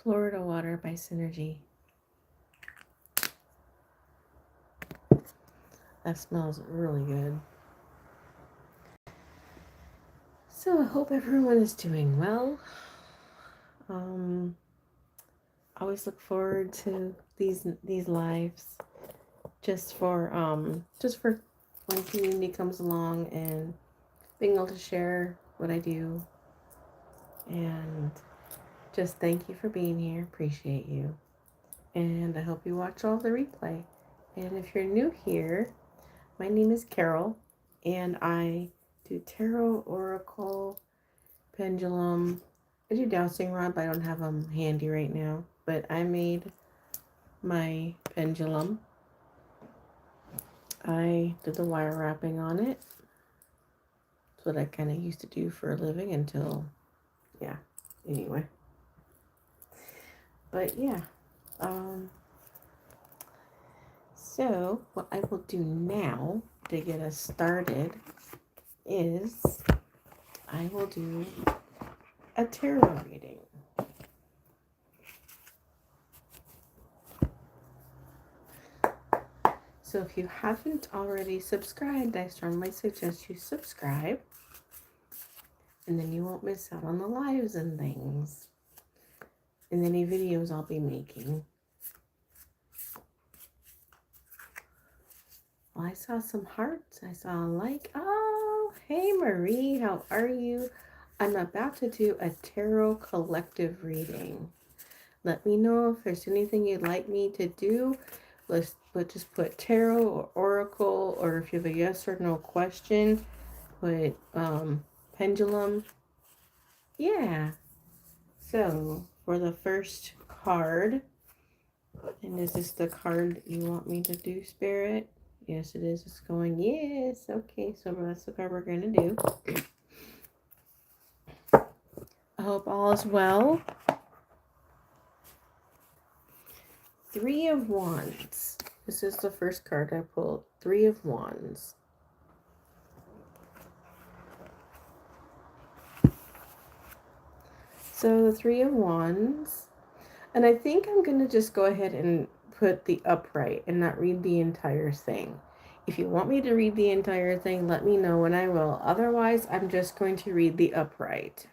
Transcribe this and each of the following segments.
Florida Water by Synergy. That smells really good. So I hope everyone is doing well. I always look forward to these lives just for when community comes along and being able to share what I do, and just thank you for being here. Appreciate you. And I hope you watch all the replay. And if you're new here, my name is Carol, and I do tarot, oracle, pendulum. I do dowsing rod, but I don't have them handy right now. But I made my pendulum. I did the wire wrapping on it. That's what I kind of used to do for a living until, yeah, anyway. But yeah, so what I will do now to get us started is I will do a tarot reading. So if you haven't already subscribed, I strongly suggest you subscribe, and then you won't miss out on the lives and things and any videos I'll be making. Well, I saw some hearts. I saw a like. Oh, hey Marie, how are you? I'm about to do a tarot collective reading. Let me know if there's anything you'd like me to do. Let's just put tarot or oracle, or if you have a yes or no question, put pendulum. Yeah. So for the first card, and is this the card you want me to do, Spirit? Yes, it is. It's going, yes. Okay, so that's the card we're going to do. I hope all is well. Three of Wands. This is the first card I pulled. Three of Wands. So the Three of Wands. And I think I'm going to just go ahead and put the upright and not read the entire thing. If you want me to read the entire thing, let me know and I will. Otherwise, I'm just going to read the upright.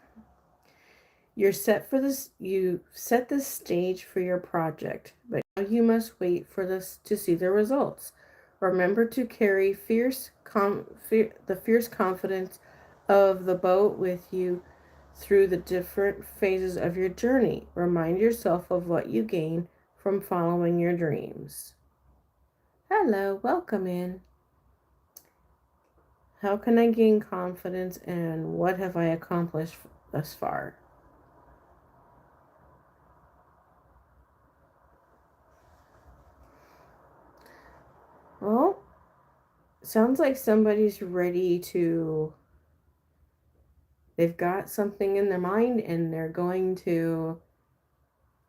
You're set for this. You set the stage for your project, but now you must wait for this to see the results. Remember to carry the fierce confidence of the boat with you through the different phases of your journey. Remind yourself of what you gain from following your dreams. Hello, welcome in. How can I gain confidence, and what have I accomplished thus far? Well, sounds like somebody's ready to, they've got something in their mind and they're going to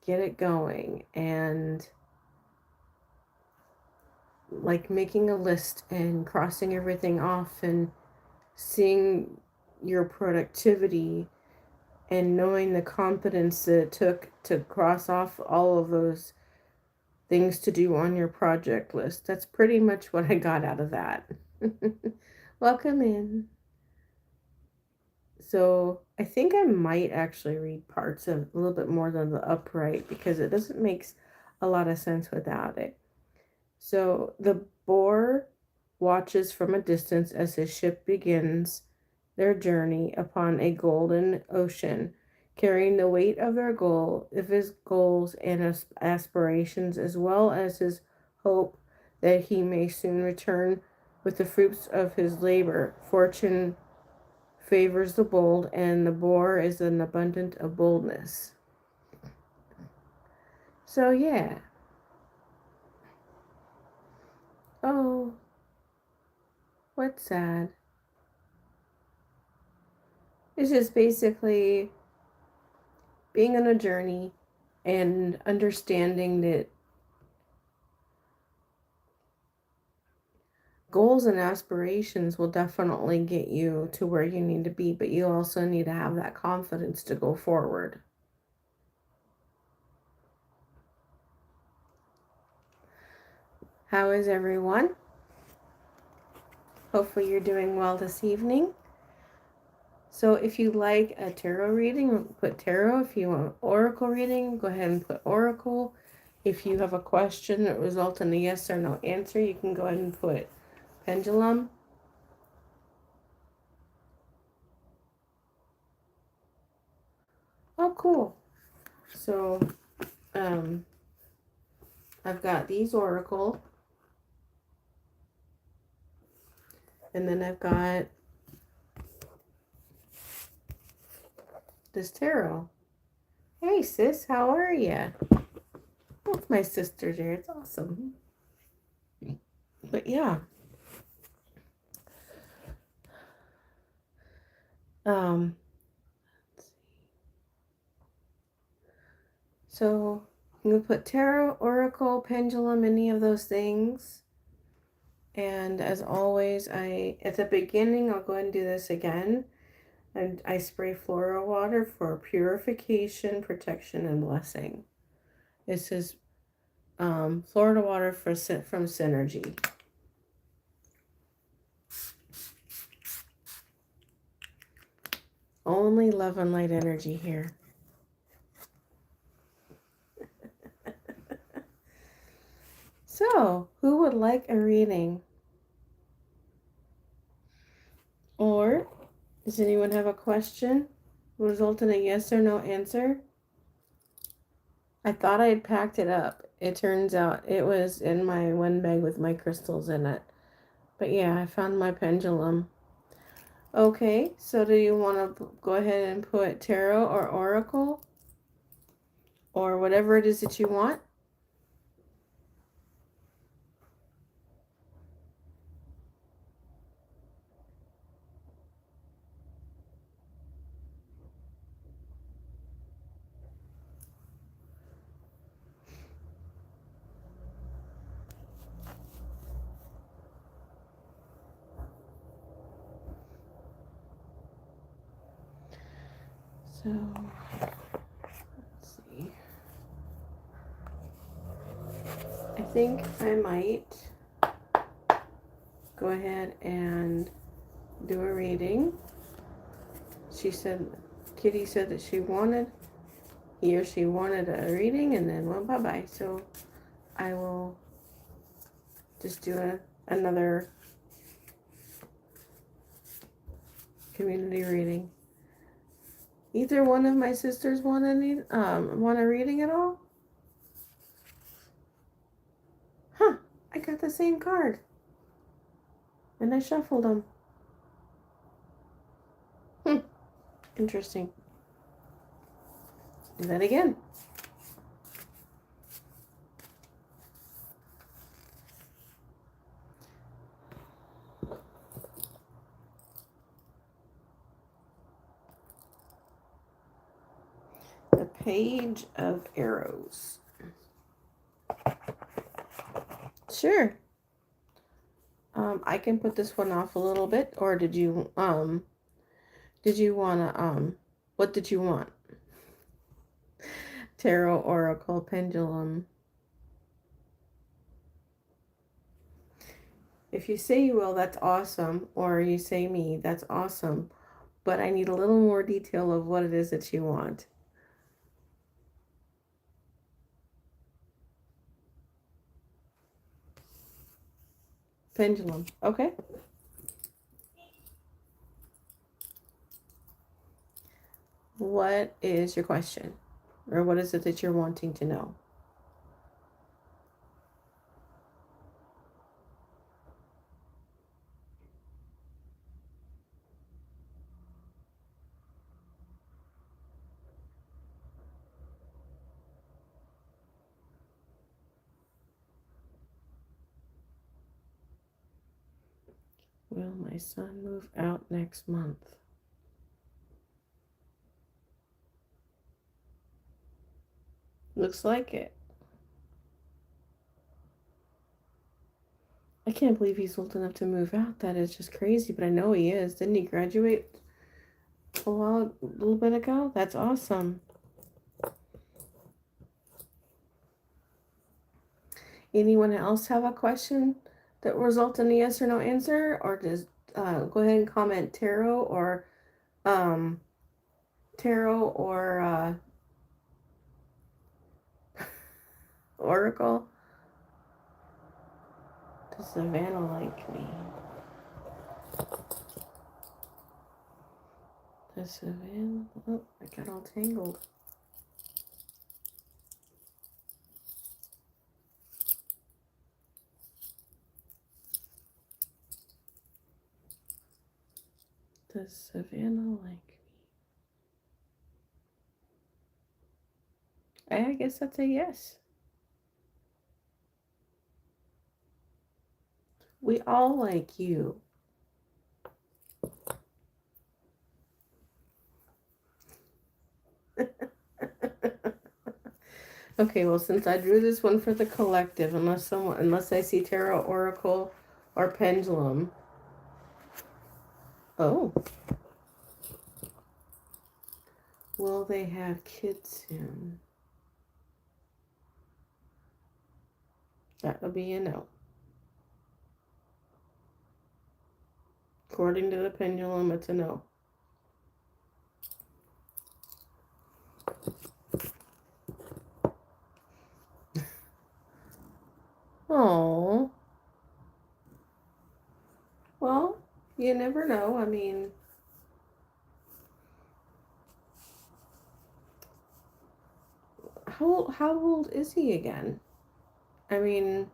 get it going, and like making a list and crossing everything off and seeing your productivity and knowing the confidence that it took to cross off all of those things to do on your project list. That's pretty much what I got out of that. Welcome in. So I think I might actually read parts of a little bit more than the upright because it doesn't make a lot of sense without it. So the boar watches from a distance as his ship begins their journey upon a golden ocean, carrying the weight of his goals and aspirations, as well as his hope that he may soon return with the fruits of his labor. Fortune favors the bold, and the boar is an abundant of boldness. So yeah. Oh, what's sad? It's just basically being on a journey and understanding that goals and aspirations will definitely get you to where you need to be, but you also need to have that confidence to go forward. How is everyone? Hopefully you're doing well this evening. So if you like a tarot reading, put tarot. If you want oracle reading, go ahead and put oracle. If you have a question that results in a yes or no answer, you can go ahead and put pendulum. Oh, cool. So, I've got these oracle. And then I've got this tarot. Hey, sis, how are you? Oh, my sister's here. It's awesome. But yeah. So I'm going to put tarot, oracle, pendulum, any of those things. And as always, at the beginning, I'll go ahead and do this again. And I spray floral water for purification, protection, and blessing. This is Florida water from Synergy. Only love and light energy here. So, who would like a reading? Or does anyone have a question? Result in a yes or no answer? I thought I had packed it up. It turns out it was in my one bag with my crystals in it. But yeah, I found my pendulum. Okay, so do you want to go ahead and put tarot or oracle? Or whatever it is that you want? So, let's see. I think I might go ahead and do a reading. Kitty said that he or she wanted a reading and then went bye-bye. So I will just do another community reading. Either one of my sisters want a reading at all? Huh, I got the same card. And I shuffled them. Interesting. Do that again. The Page of Arrows. Sure. I can put this one off a little bit, or did you wanna what did you want? Tarot, oracle, pendulum. If you say you will, that's awesome, or you say me, that's awesome. But I need a little more detail of what it is that you want. Pendulum. Okay. What is your question? Or what is it that you're wanting to know? Will my son move out next month? Looks like it. I can't believe he's old enough to move out. That is just crazy, but I know he is. Didn't he graduate a little bit ago? That's awesome. anyone else have a question that results in a yes or no answer? Or just go ahead and comment um, tarot or oracle. Does Savannah like me? Does Savannah? Oh, I got all tangled. Does Savannah like me? I guess that's a yes. We all like you. Okay, well, since I drew this one for the collective, unless I see tarot, oracle, or pendulum. Oh, will they have kids soon? That would be a no. According to the pendulum, it's a no. Oh, well, you never know. I mean, how old is he again? I mean,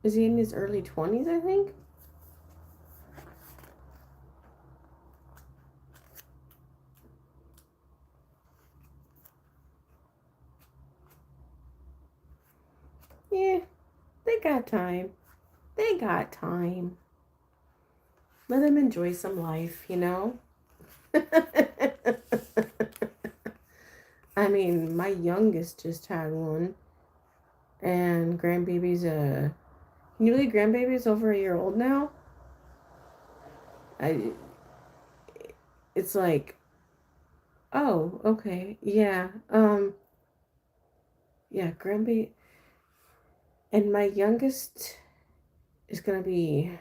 is he in his early 20s, I think? Yeah, they got time. They got time. Let him enjoy some life, you know? I mean, my youngest just had one, and grandbaby's newly grandbaby's over a year old now. I it's like, oh, okay, yeah, yeah, grandbaby, and my youngest is gonna be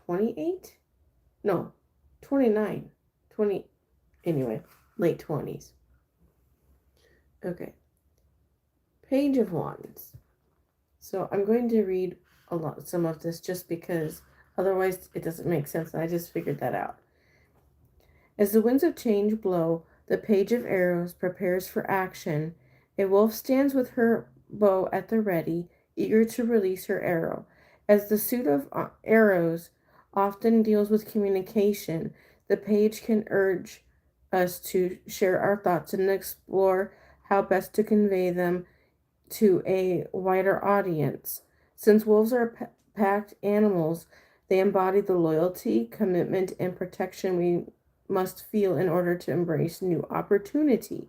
28. No, 29, 20. Anyway, late 20s. Okay, Page of Wands. So I'm going to read some of this just because otherwise it doesn't make sense. I just figured that out. As the winds of change blow, the Page of Arrows prepares for action. A wolf stands with her bow at the ready, eager to release her arrow. As the suit of arrows often deals with communication, the page can urge us to share our thoughts and explore how best to convey them to a wider audience. Since wolves are packed animals, they embody the loyalty, commitment, and protection we must feel in order to embrace new opportunity.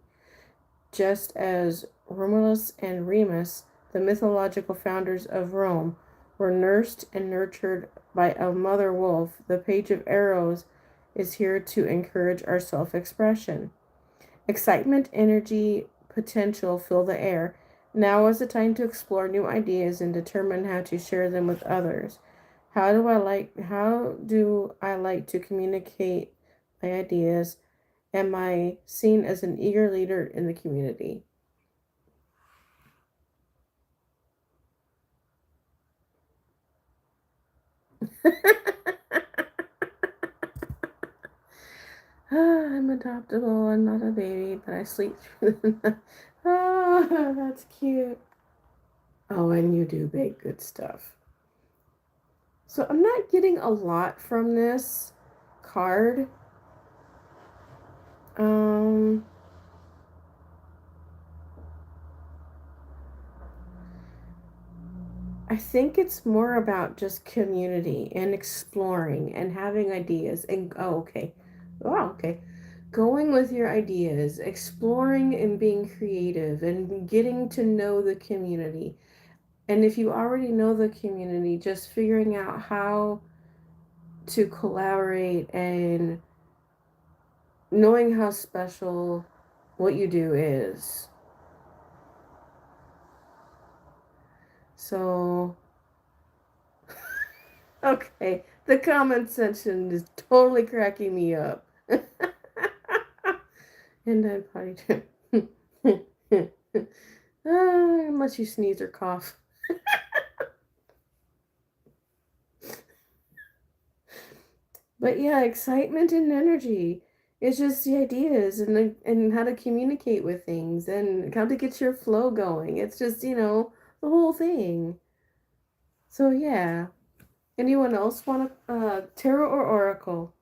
Just as Romulus and Remus, the mythological founders of Rome, were nursed and nurtured by a mother wolf, the Page of Arrows is here to encourage our self expression. Excitement, energy, potential fill the air. Now is the time to explore new ideas and determine how to share them with others. How do I like to communicate my ideas? Am I seen as an eager leader in the community? I'm adoptable. I'm not a baby, but I sleep through the night. Oh, that's cute. Oh, and you do bake good stuff. So I'm not getting a lot from this card. Um, I think it's more about just community and exploring and having ideas and oh, okay. Wow, okay. Going with your ideas, exploring and being creative and getting to know the community. And if you already know the community, just figuring out how to collaborate and knowing how special what you do is. So, okay, the comment section is totally cracking me up. And I'm probably unless you sneeze or cough. But yeah, excitement and energy. It's just the ideas and how to communicate with things and how to get your flow going. It's just, the whole thing. So yeah. Anyone else want a tarot or oracle?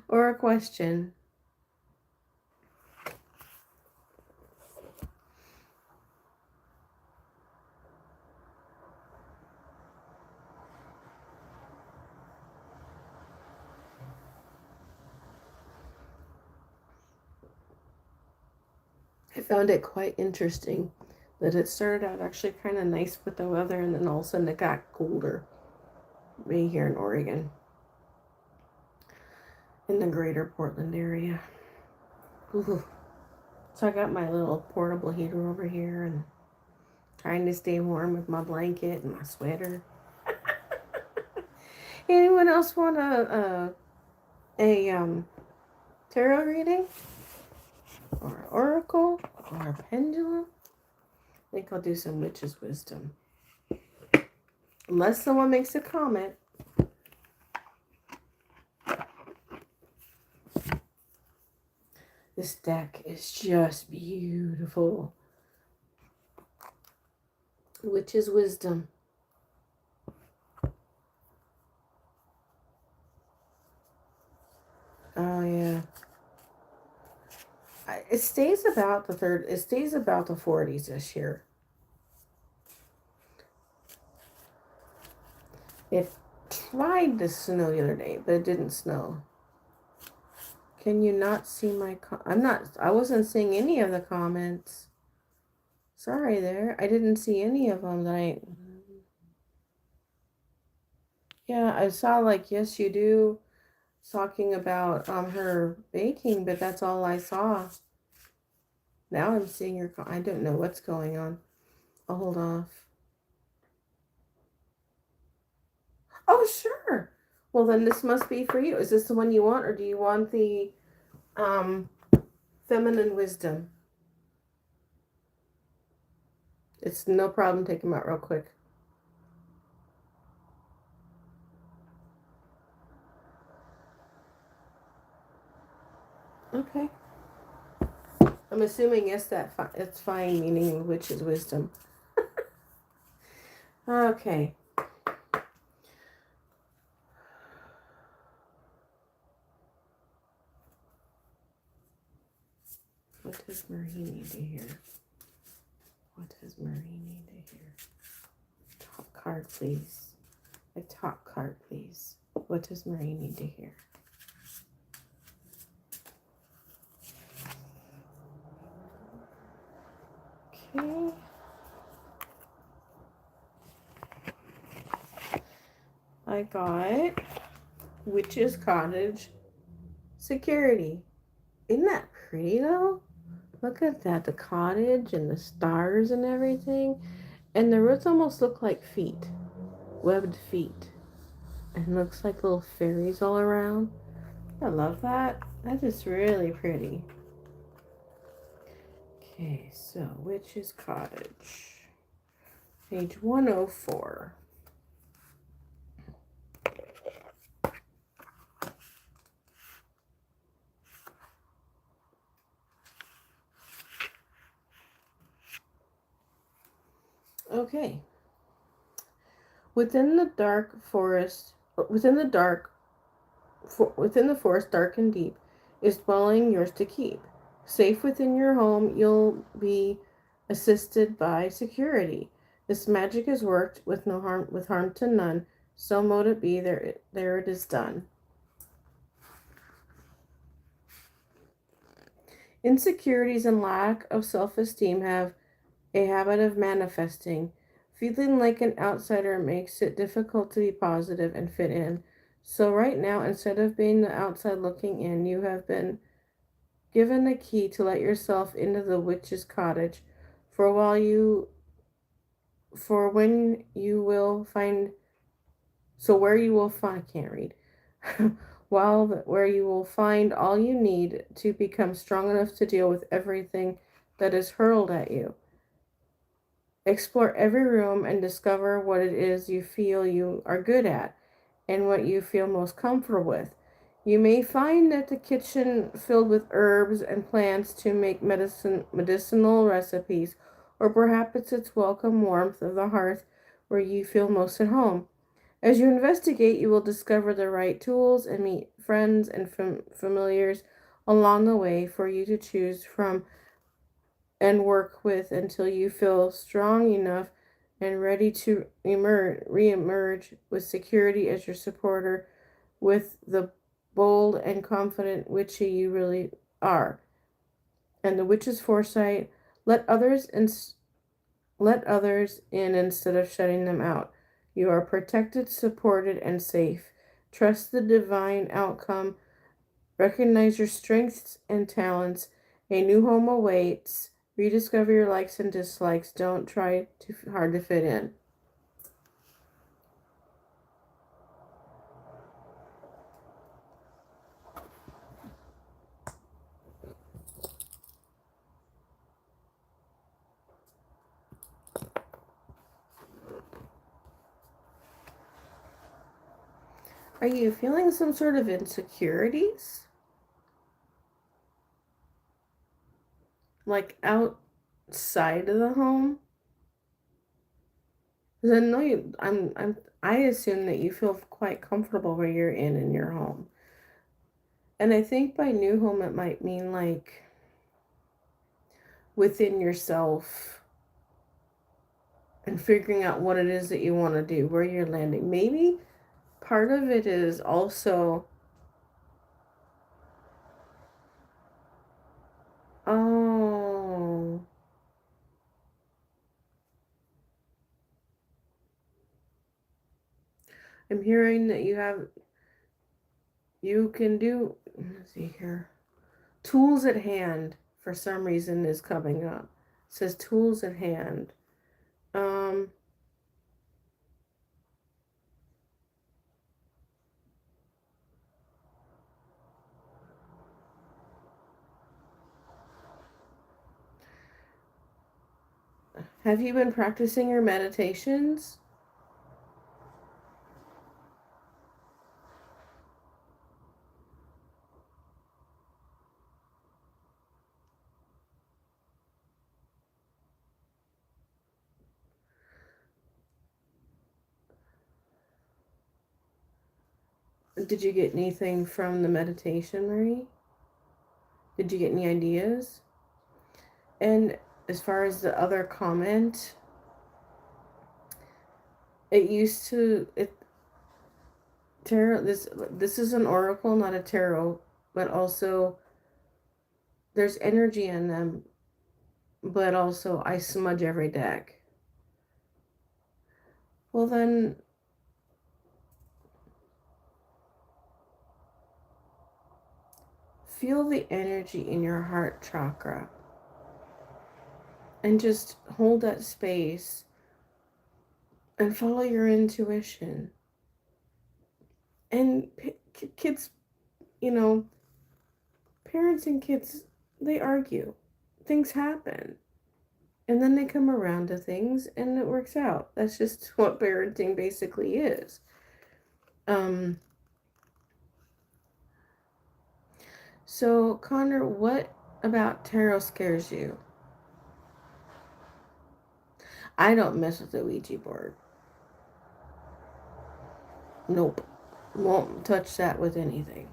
Or a question? I found it quite interesting that it started out actually kind of nice with the weather and then all of a sudden it got colder right here in Oregon, in the greater Portland area. Ooh. So I got my little portable heater over here and trying to stay warm with my blanket and my sweater. Anyone else want a tarot reading? Or an oracle? Or a pendulum? I think I'll do some witch's wisdom. Unless someone makes a comment. This deck is just beautiful. Witch's wisdom. Oh yeah. It stays about the 40s this year. It tried to snow the other day, but it didn't snow. Can you not see my I wasn't seeing any of the comments. Sorry there. I didn't see any of them Yeah, I saw like yes you do talking about her baking, but that's all I saw. Now I'm seeing your I don't know what's going on. I'll hold off. Oh, sure. Well, then this must be for you. Is this the one you want, or do you want the um, feminine wisdom? It's no problem. Take them out real quick. Okay. I'm assuming yes, it's fine, meaning which is wisdom. Okay. What does Marie need to hear? What does Marie need to hear? Top card, please. A top card, please. What does Marie need to hear? Okay. I got Witch's Cottage Security. Isn't that pretty though? Look at that, the cottage and the stars and everything. And the roots almost look like feet, webbed feet. And looks like little fairies all around. I love that. That is really pretty. Okay, so Witch's Cottage. Page 104. Okay. Within the forest, dark and deep, is dwelling yours to keep. Safe within your home, you'll be assisted by security. This magic is worked with harm to none. So mote it be. There it is done. Insecurities and lack of self-esteem have a habit of manifesting. Feeling like an outsider makes it difficult to be positive and fit in. So, right now, instead of being the outside looking in, you have been given the key to let yourself into the witch's cottage for while you for when you will find so where you will find I can't read where you will find all you need to become strong enough to deal with everything that is hurled at you. Explore every room and discover what it is you feel you are good at and what you feel most comfortable with. You may find that the kitchen filled with herbs and plants to make medicinal recipes, or perhaps it's its welcome warmth of the hearth where you feel most at home. As you investigate, you will discover the right tools and meet friends and familiars along the way for you to choose from and work with until you feel strong enough and ready to re-emerge with security as your supporter, with the bold and confident witchy you really are. And the witch's foresight, let others let others in instead of shutting them out. You are protected, supported, and safe. Trust the divine outcome. Recognize your strengths and talents. A new home awaits. Rediscover your likes and dislikes. Don't try too hard to fit in. Are you feeling some sort of insecurities? Like outside of the home? Because I know I assume that you feel quite comfortable where you're in your home. And I think by new home it might mean like within yourself and figuring out what it is that you want to do, where you're landing. Maybe part of it is also, oh, I'm hearing that you can do, let's see here, tools at hand for some reason is coming up. It says tools at hand. Um, have you been practicing your meditations? Did you get anything from the meditation, Marie? Did you get any ideas? And as far as the other comment, it used to it tarot this is an oracle, not a tarot, but also there's energy in them, but also I smudge every deck. Well then feel the energy in your heart chakra and just hold that space and follow your intuition. And kids, you know, parents and kids, they argue. Things happen. And then they come around to things and it works out. That's just what parenting basically is. Um, so, Connor, what about tarot scares you? I don't mess with the Ouija board. Nope. Won't touch that with anything.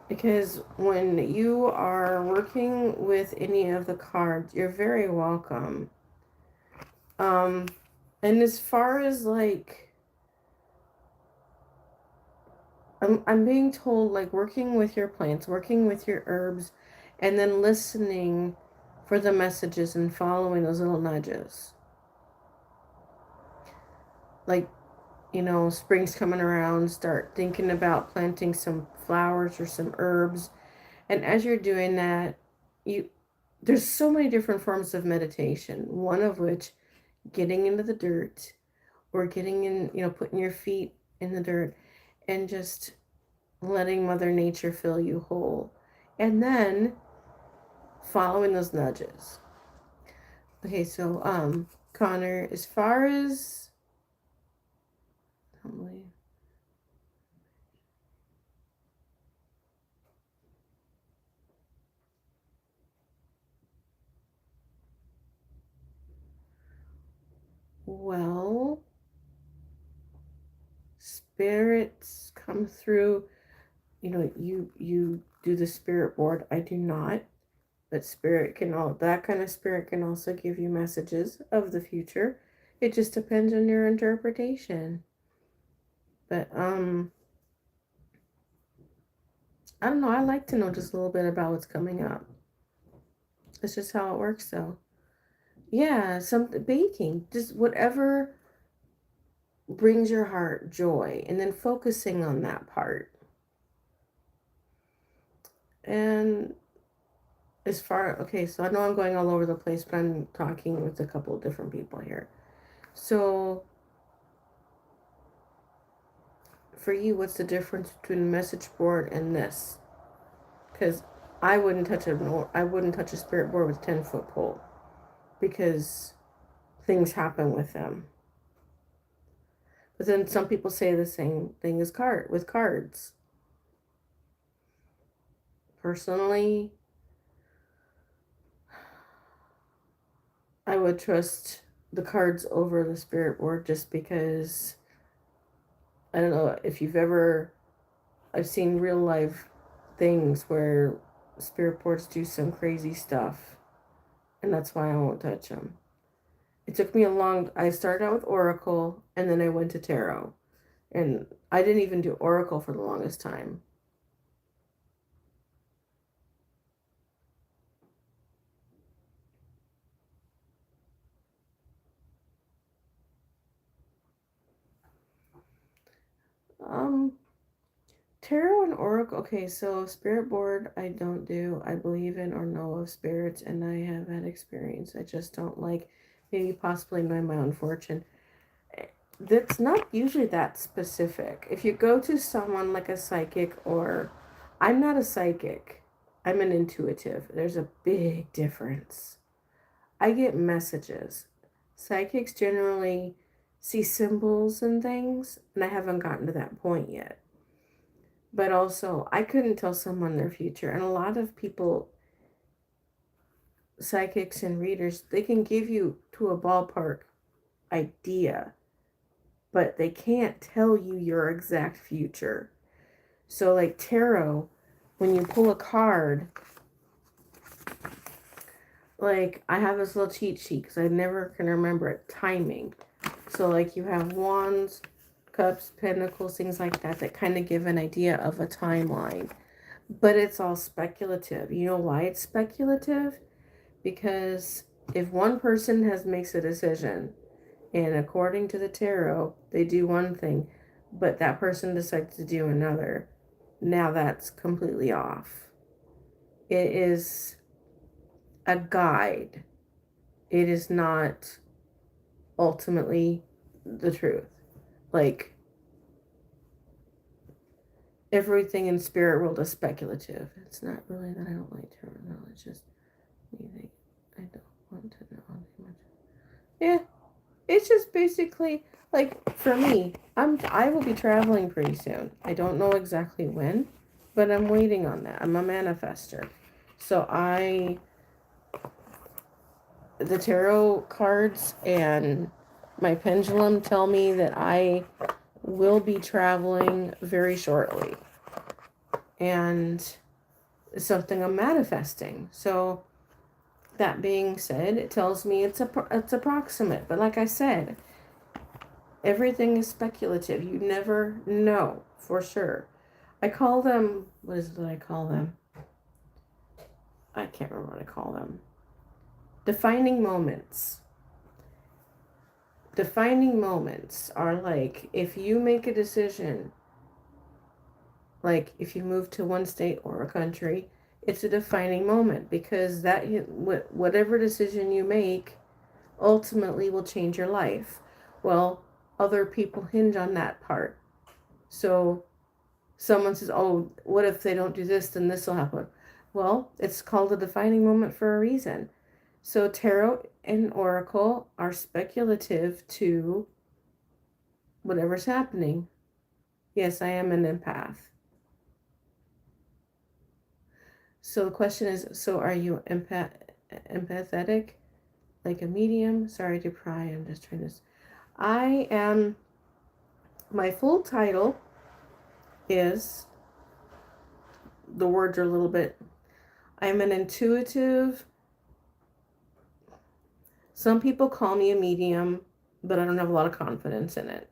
Because when you are working with any of the cards, you're very welcome. And as far as like, I'm being told like working with your plants, working with your herbs, and then listening for the messages and following those little nudges. Like, you know, spring's coming around, start thinking about planting some flowers or some herbs And as you're doing that, you there's so many different forms of meditation, one of which getting into the dirt or getting in, putting your feet in the dirt and just letting Mother Nature fill you whole. And then following those nudges. Okay, so Connor, as far as well, spirits come through, you do the spirit board. I do not. But that kind of spirit can also give you messages of the future. It just depends on your interpretation. But I don't know. I like to know just a little bit about what's coming up. It's just how it works, though. Yeah, something baking, just whatever brings your heart joy, and then focusing on that part. And okay, so I know I'm going all over the place, but I'm talking with a couple of different people here. So for you, what's the difference between a message board and this? Because I wouldn't touch a spirit board with 10-foot pole because things happen with them. But then some people say the same thing as with cards. Personally, I would trust the cards over the spirit board just because I don't know if I've seen real life things where spirit boards do some crazy stuff, and that's why I won't touch them. It took me I started out with Oracle and then I went to Tarot, and I didn't even do Oracle for the longest time. Um, Tarot and Oracle. Okay, so spirit board I don't do. I believe in or know of spirits, and I have had experience. I just don't like maybe possibly knowing my own fortune. That's not usually that specific. If you go to someone like a psychic, or I'm not a psychic, I'm an intuitive. There's a big difference. I get messages. Psychics generally see symbols and things, and I haven't gotten to that point yet. But also, I couldn't tell someone their future. And a lot of people, psychics and readers, they can give you to a ballpark idea, but they can't tell you your exact future. So, like tarot, when you pull a card, like I have this little cheat sheet because I never can remember it, timing. So, like you have wands, cups, pentacles, things like that that kind of give an idea of a timeline. But it's all speculative. You know why it's speculative? Because if one person makes a decision, and according to the tarot, they do one thing, but that person decides to do another, now that's completely off. It is a guide. It is not ultimately the truth. Like, everything in spirit world is speculative. It's not really that I don't like tarot knowledge. It's just me. I don't want to know too much. Yeah, it's just basically like for me. I will be traveling pretty soon. I don't know exactly when, but I'm waiting on that. I'm a manifester, so the tarot cards and my pendulum tell me that I will be traveling very shortly, and it's something I'm manifesting. So that being said, it tells me it's approximate. But like I said, everything is speculative. You never know for sure. I call them, what is it that I call them? I can't remember what I call them. Defining moments. Defining moments are like if you make a decision, like if you move to one state or a country, It's a defining moment because that whatever decision you make ultimately will change your life. Well, other people hinge on that part. So someone says, "Oh, what if they don't do this? Then this will happen." Well, it's called a defining moment for a reason. So tarot and oracle are speculative to whatever's happening. Yes, I am an empath. So the question is, so are you empathetic? Like a medium? Sorry to pry, I'm just trying to... I am... My full title is... The words are a little bit... I'm an intuitive... Some people call me a medium, but I don't have a lot of confidence in it.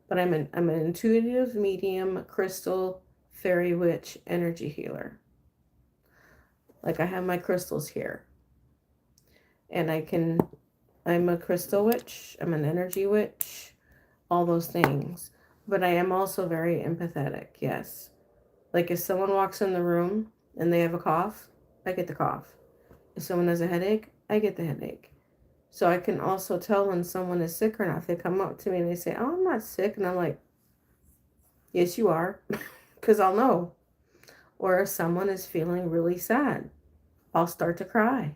But I'm an intuitive medium, crystal, fairy witch, energy healer. Like I have my crystals here. And I'm a crystal witch, I'm an energy witch, all those things. But I am also very empathetic, yes. Like if someone walks in the room and they have a cough, I get the cough. If someone has a headache, I get the headache. So I can also tell when someone is sick or not. If they come up to me and they say, "Oh, I'm not sick," and I'm like, "Yes, you are," because I'll know. Or if someone is feeling really sad, I'll start to cry.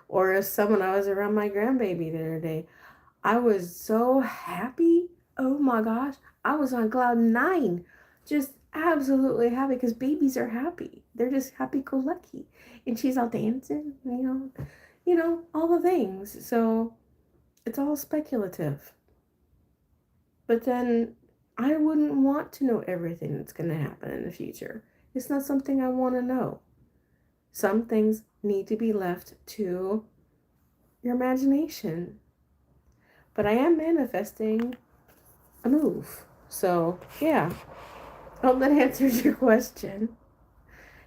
Or if I was around my grandbaby the other day, I was so happy. Oh my gosh. I was on cloud 9. Just absolutely happy because babies are happy. They're just happy-go-lucky. And she's all dancing, all the things. So it's all speculative. But then I wouldn't want to know everything that's going to happen in the future. It's not something I want to know. Some things need to be left to your imagination. But I am manifesting a move. So, yeah. I hope that answers your question.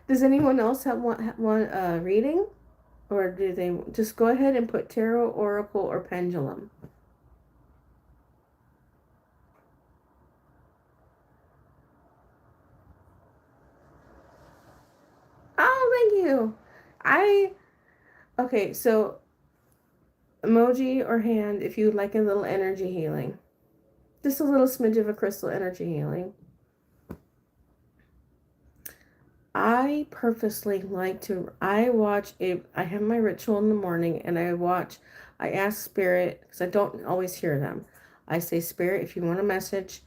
Does anyone else want a reading? Or do they just go ahead and put tarot, oracle, or pendulum? Oh, thank you. Okay, so emoji or hand if you would like a little energy healing. Just a little smidge of a crystal energy healing. I purposely like to, I have my ritual in the morning and I ask Spirit, because I don't always hear them. I say, "Spirit, if you want a message,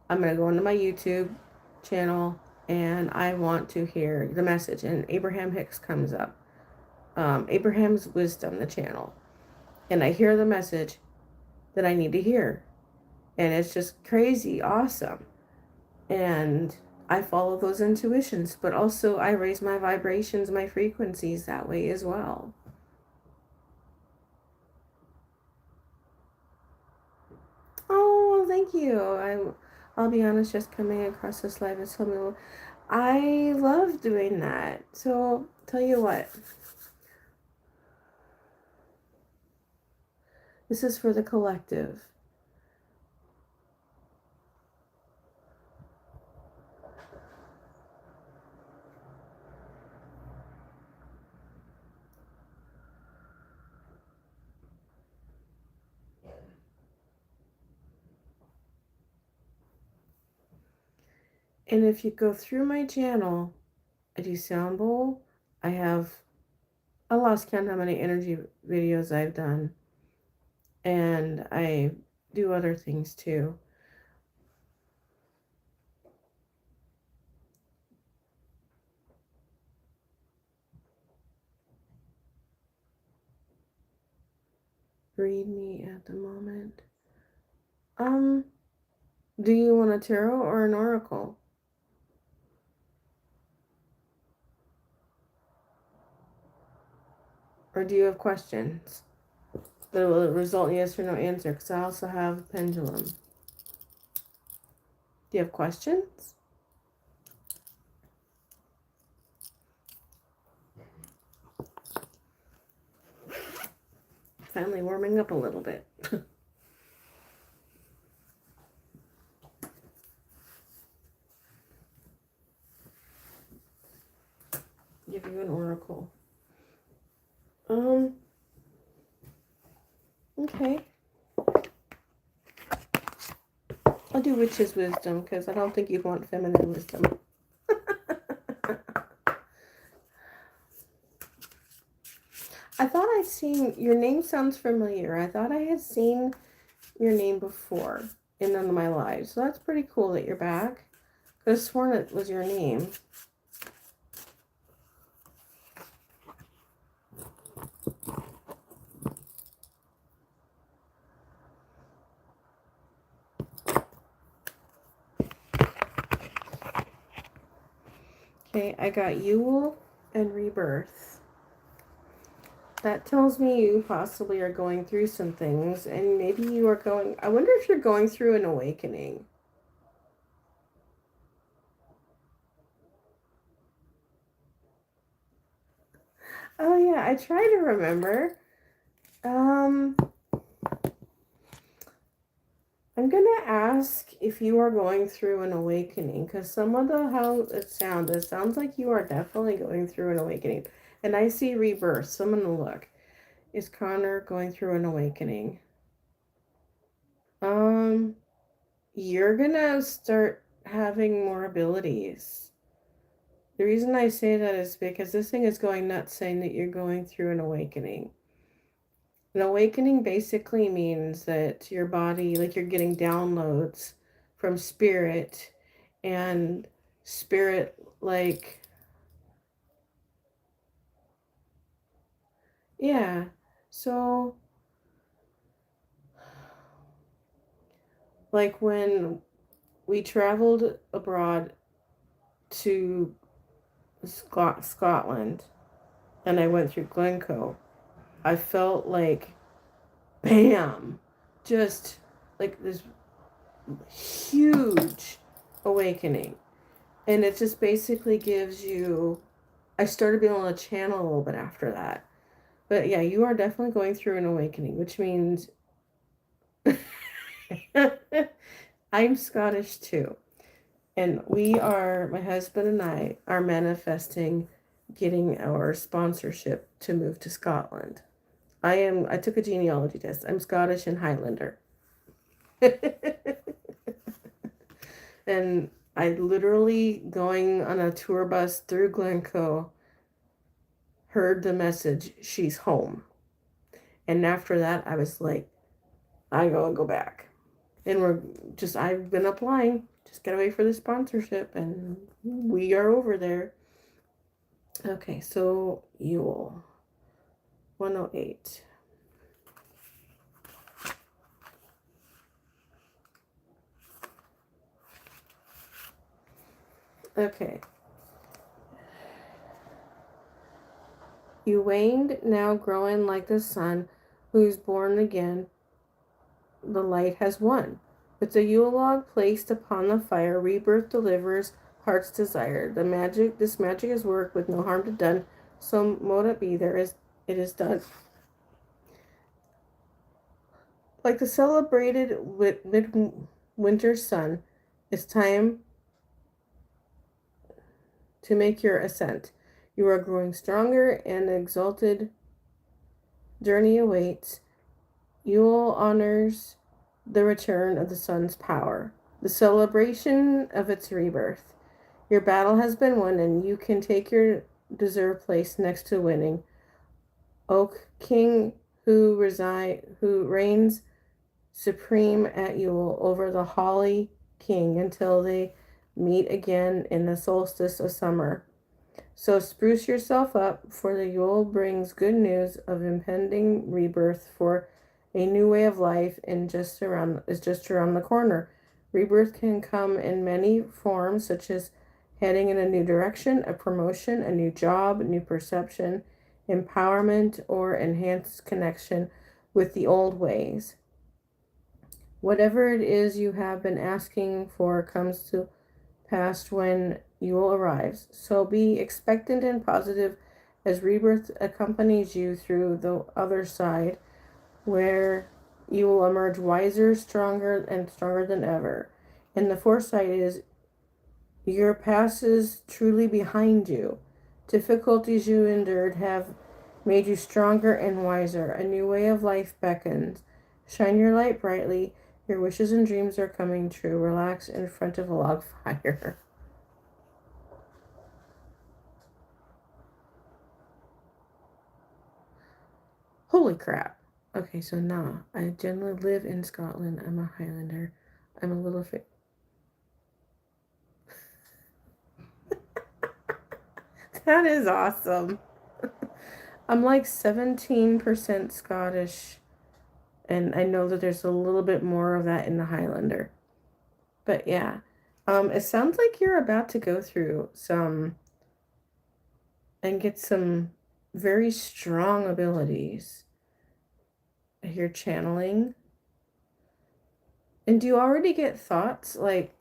I'm going to go into my YouTube channel and I want to hear the message." And Abraham Hicks comes up. Abraham's Wisdom, the channel. And I hear the message that I need to hear. And it's just crazy awesome. And I follow those intuitions, but also I raise my vibrations, my frequencies that way as well. Oh, thank you. I'll be honest, just coming across this live and telling me, I love doing that. So, tell you what. This is for the collective. And if you go through my channel, I do sound bowl. I lost count how many energy videos I've done. And I do other things too. Read me at the moment. Do you want a tarot or an oracle? Or do you have questions that will result in yes or no answer? Because I also have a pendulum. Do you have questions? Finally warming up a little bit. Um, okay. I'll do witch's wisdom because I don't think you want feminine wisdom. I thought I'd seen your name sounds familiar. I thought I had seen your name before in none of my lives. So that's pretty cool that you're back. I could have sworn it was your name. Okay, I got Yule and Rebirth. That tells me you possibly are going through some things, and maybe you are going. I wonder if you're going through an awakening. Oh, yeah, I try to remember. I'm gonna ask if you are going through an awakening, because some of the how it sounds like you are definitely going through an awakening. And I see rebirth, so I'm gonna look. Is Connor going through an awakening? Um, you're gonna start having more abilities. The reason I say that is because this thing is going nuts saying that you're going through an awakening. An awakening basically means that your body, like you're getting downloads from spirit, and spirit, like, yeah. So, like when we traveled abroad to Scotland and I went through Glencoe, I felt like, bam, just like this huge awakening. And it just basically gives you, I started being able to channel a little bit after that. But yeah, you are definitely going through an awakening, which means I'm Scottish too. And my husband and I are manifesting getting our sponsorship to move to Scotland. I took a genealogy test. I'm Scottish and Highlander. And I literally, going on a tour bus through Glencoe, heard the message, she's home. And after that, I was like, I'm going to go back. And I've been applying. Just gotta wait for the sponsorship, and we are over there. Okay, so Yule 108. Okay. You waned, now growing like the sun, who's born again, the light has won. With the Yule log placed upon the fire, rebirth delivers heart's desire. This magic is work with no harm to done. So mote it be, it is done. Like the celebrated midwinter sun, it's time to make your ascent. You are growing stronger, and an exalted journey awaits. Yule honors the return of the sun's power, the celebration of its rebirth. Your battle has been won, and you can take your deserved place next to winning. Oak King, who reigns supreme at Yule over the Holly King until they meet again in the solstice of summer. So spruce yourself up, for the Yule brings good news of impending rebirth, for a new way of life is just around the corner. Rebirth can come in many forms, such as heading in a new direction, a promotion, a new job, new perception, empowerment, or enhanced connection with the old ways. Whatever it is you have been asking for comes to pass when Yule arrives. So be expectant and positive as rebirth accompanies you through the other side, where you will emerge wiser, stronger, and stronger than ever. And the foresight is your past is truly behind you. Difficulties you endured have made you stronger and wiser. A new way of life beckons. Shine your light brightly. Your wishes and dreams are coming true. Relax in front of a log fire. Holy crap. Okay, so nah. I generally live in Scotland. I'm a Highlander. I'm a little That is awesome. I'm like 17% Scottish, and I know that there's a little bit more of that in the Highlander. But yeah, it sounds like you're about to go through some and get some very strong abilities. I hear channeling. And do you already get thoughts? Like,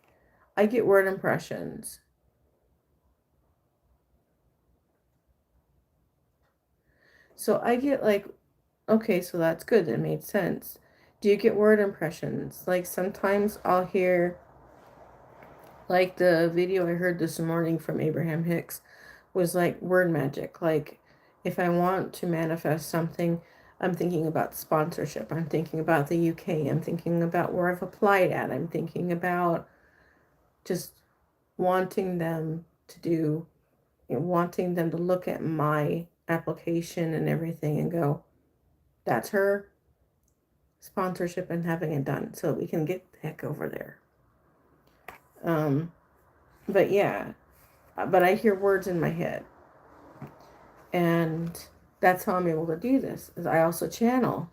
I get word impressions. So I get like, okay, so that's good. That made sense. Do you get word impressions? Like, sometimes I'll hear, like, the video I heard this morning from Abraham Hicks was like word magic. Like, if I want to manifest something, I'm thinking about sponsorship. I'm thinking about the UK. I'm thinking about where I've applied at. I'm thinking about just wanting them to do, wanting them to look at my application and everything and go, that's her sponsorship, and having it done so we can get the heck over there. Um, but yeah, but I hear words in my head, and that's how I'm able to do this. Is I also channel.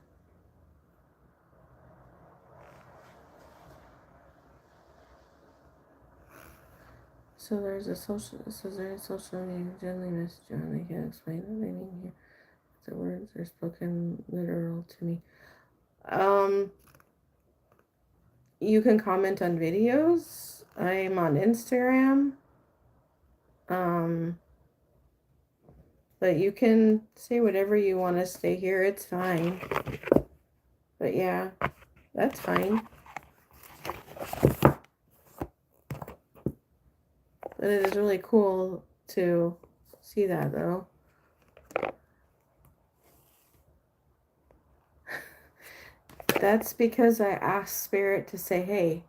So there's a social. So there's social media gently message on. They can explain what they mean here. The words are spoken literal to me. You can comment on videos. I'm on Instagram. Um, but you can say whatever you want to say here. It's fine. But yeah, that's fine. But it is really cool to see that, though. That's because I asked Spirit to say, hey,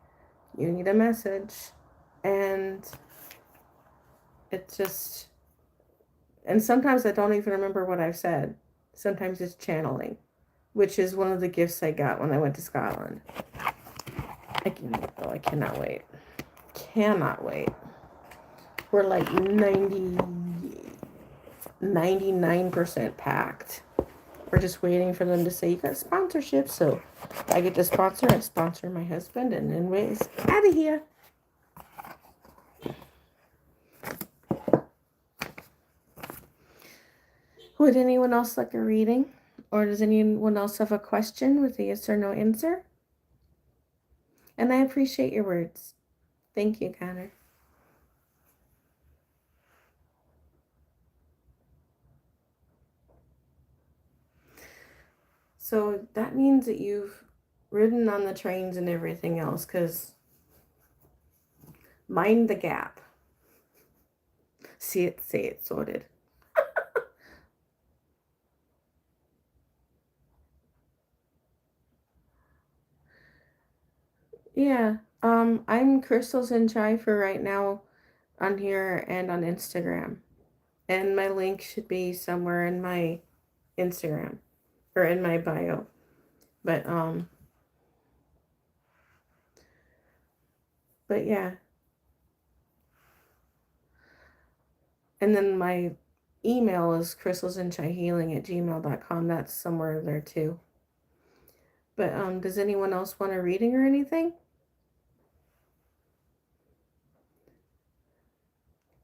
you need a message. And it's just, and sometimes I don't even remember what I've said. Sometimes it's channeling, which is one of the gifts I got when I went to Scotland. I cannot wait. Cannot wait. We're like 99% packed. We're just waiting for them to say you got sponsorship. So I get to sponsor. I sponsor my husband, and anyways, out of here. Would anyone else like a reading? Or does anyone else have a question with a yes or no answer? And I appreciate your words. Thank you, Connor. So that means that you've ridden on the trains and everything else, because mind the gap. See it, say it, sorted. Yeah. I'm Crystals and Chai for right now on here and on Instagram. And my link should be somewhere in my Instagram or in my bio. But yeah. And then my email is crystalsandchaihealing@gmail.com. That's somewhere there too. But does anyone else want a reading or anything?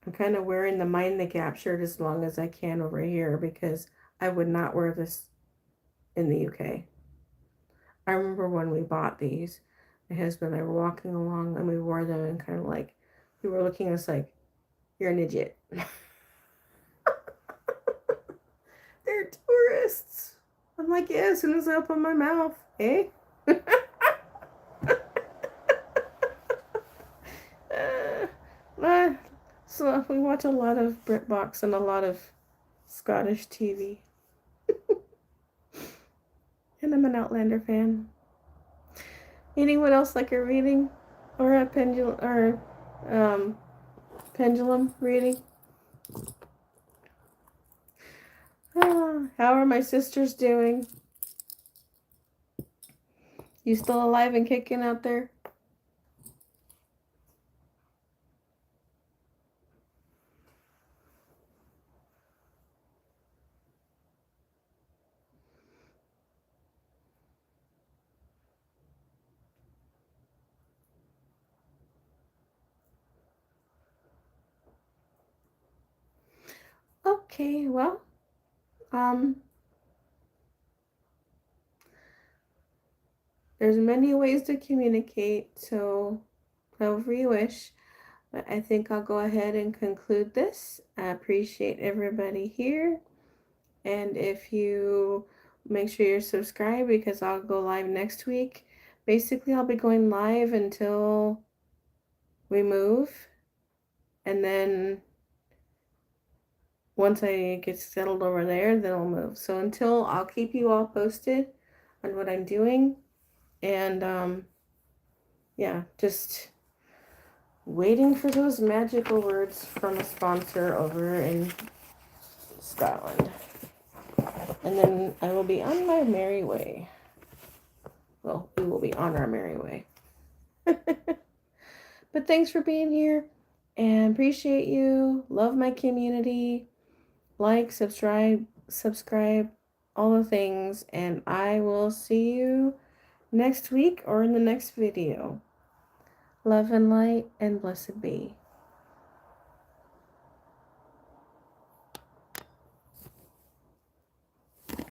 I'm kind of wearing the Mind the Gap shirt as long as I can over here because I would not wear this in the UK. I remember when we bought these, my husband and I were walking along and we wore them and kind of like, we were looking at us like, you're an idiot. They're tourists. I'm like, yeah, as soon as I open my mouth, eh? So we watch a lot of BritBox and a lot of Scottish TV. and I'm an Outlander fan. Anyone else like a reading or a pendulum reading? How are my sisters doing? You still alive and kicking out there? Okay, well, there's many ways to communicate, so however you wish. But I think I'll go ahead and conclude this. I appreciate everybody here. And if you make sure you're subscribed because I'll go live next week. Basically, I'll be going live until we move. And then once I get settled over there, then I'll move. So until I'll keep you all posted on what I'm doing. And yeah, just waiting for those magical words from a sponsor over in Scotland. And then I will be on my merry way. Well, we will be on our merry way. But thanks for being here and appreciate you. Love my community. Like, subscribe, all the things. And I will see you next week or in the next video. Love and light and blessed be.